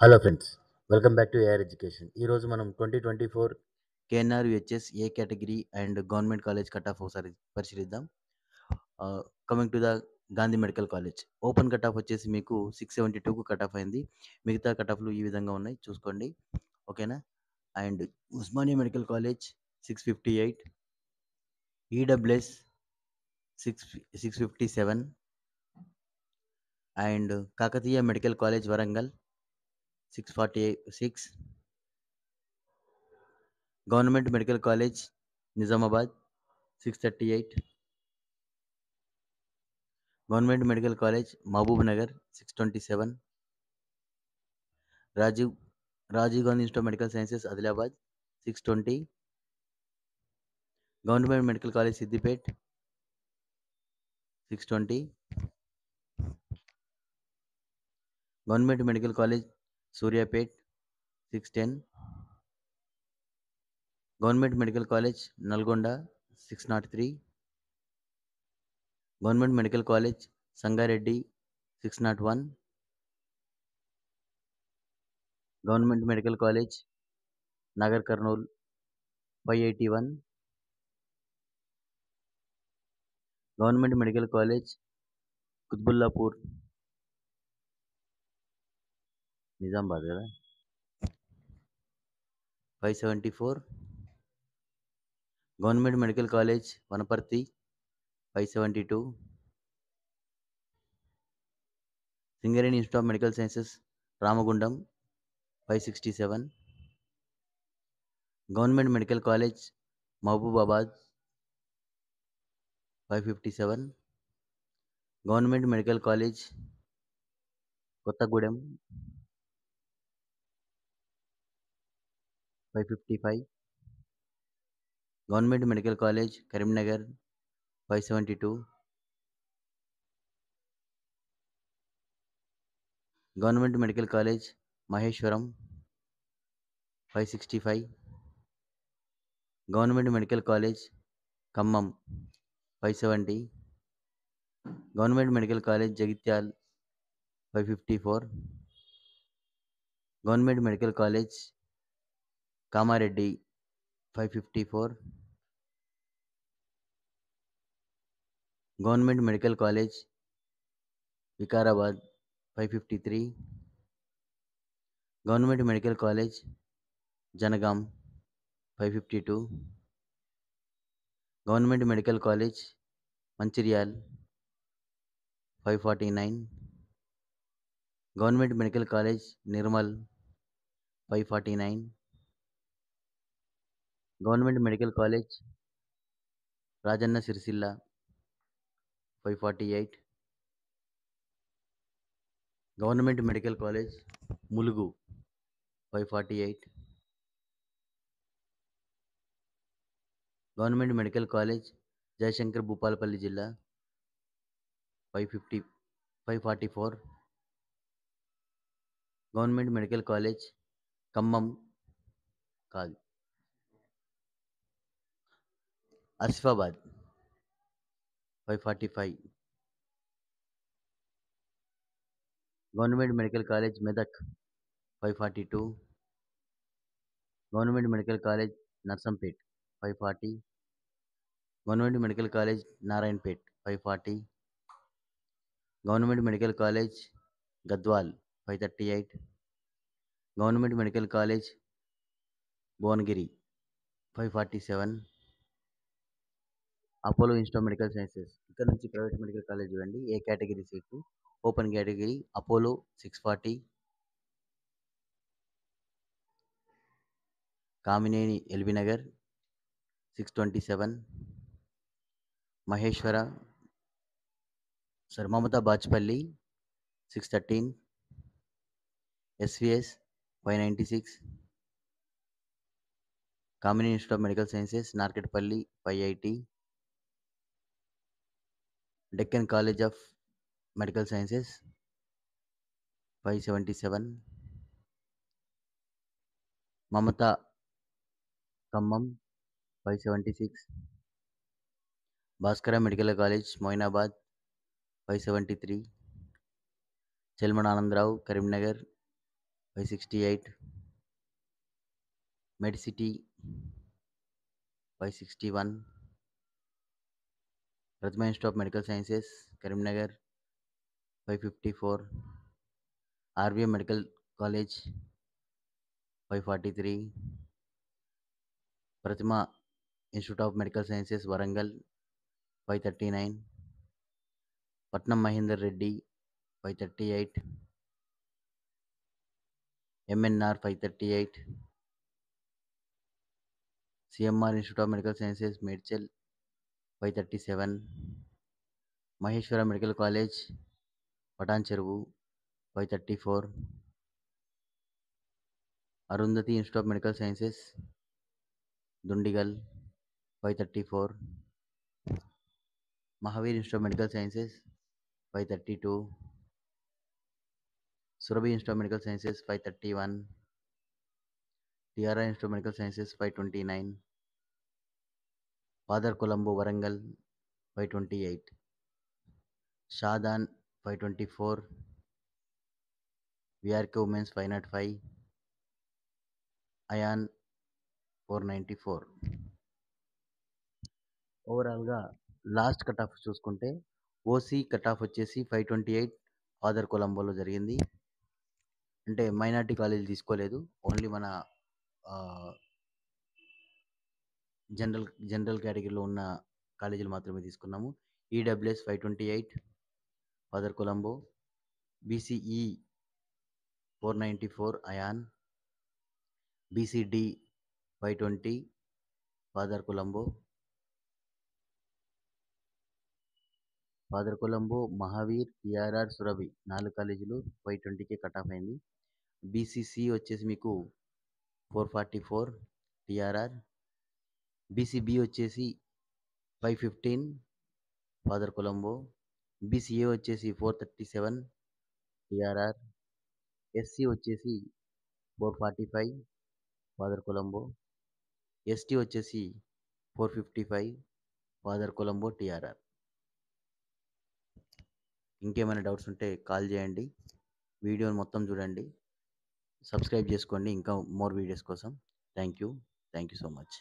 Hello friends, welcome back to AR education. ఈరోజు మనం 2024 KNR UHS A category and government college cut off ఒకసారి పరిశీలిద్దాం. Coming to the Gandhi medical college open cut off వచ్చేసి మీకు 672కు cut off అయింది. మిగతా cut ఆఫ్లు ఈ విధంగా ఉన్నాయి, చూసుకోండి. ఓకేనా. And Osmania medical college 658, EWS 657 and Kakatiya medical college Warangal 646, government medical college Nizamabad 638, government medical college Mahbubnagar 627, Rajiv Rajiv Gandhi institute of medical sciences Adilabad 620, government medical college Siddipet 620, government medical college Suryapet 610, government medical college Nalgonda 603, government medical college Sangareddy 601, government medical college Nagarkurnool 581, government medical college Quthbullapur Nizamabad కదా 574, government medical college Wanaparthy 572, Singareni institute of medical sciences Ramagundam 567, government medical college Mahabubabad 557, government medical college Kothagudem 555, government medical college Karimnagar 572, government medical college Maheshwaram 565, government medical college Khammam 570, government medical college Jagtial 554, government medical college Kamareddy 554, government medical college Vikarabad 553, government medical college Jangaon 552, government medical college Mancherial 549, government medical college Nirmal 549, government medical college Rajanna Sircilla 548, government medical college Mulugu 548, government medical college Jayashankar Bhupalpally జిల్లా 544, government medical college Khammam కాదు Asifabad 545, government medical college Medak 542, government medical college Narsampet 540, government medical college Narayanpet 540, government medical college Gadwal 538, government medical college Bhuvanagiri 547, Apollo institute of medical sciences. ఇక్కడ నుంచి private medical college చూడండి, A category సీట్లు. Open category Apollo 640, Kamineni LB Nagar 627, Maheshwara Mamata Bachupally 613, SVS 596, Kamineni institute of medical sciences Narketpally 580, Deccan college of medical sciences 577, Mamata Khammam 576, Bhaskara medical college Moinabad 573, Chelmeda Anandarao Karimnagar 568, Medcity 561, Prathama Institute of Medical Sciences, Karimnagar 554, RVM Medical College 543, Prathama Institute of Medical Sciences, Warangal 539, Patnam Mahinder Reddy 538, MNR 538, CMR Institute of Medical Sciences, Medchel 537, Maheshwara Medical College, Patancheruvu 534, Arundhati Institute of Medical Sciences, Dundigal 534, Mahavir Institute of Medical Sciences 532, Surabhi Institute of Medical Sciences 531, TRI Institute of Medical Sciences 529, Father Colombo Warangal 528, Shadan 524, VRK Women's 505, Ayan 494. ఓవరాల్గా last cut off చూసుకుంటే OC cut off వచ్చేసి 528 father కొలంబోలో జరిగింది. అంటే minority కాలేజీలు తీసుకోలేదు, only మన general కేటగిరీలో ఉన్న కాలేజీలు మాత్రమే తీసుకున్నాము. EWS 528 father Colombo, BCE 494 Ayaan, BCD 520 father Colombo, Mahavir, TRR, Surabhi 4 కాలేజీలు 520కే కట్ ఆఫ్ అయింది. బీసీసీ వచ్చేసి మీకు 444 టిఆర్ఆర్, బీసీబీ వచ్చేసి 515 ఫాదర్ కొలంబో, బీసీఏ వచ్చేసి 437 టిఆర్ఆర్, ఎస్సీ వచ్చేసి 445 ఫాదర్ కొలంబో, ఎస్టీ వచ్చేసి 455 ఫాదర్ కొలంబో టిఆర్ఆర్. ఇంకేమైనా డౌట్స్ ఉంటే కాల్ చేయండి, వీడియోని మొత్తం చూడండి, సబ్స్క్రైబ్ చేసుకోండి ఇంకా మోర్ వీడియోస్ కోసం. Thank you so much.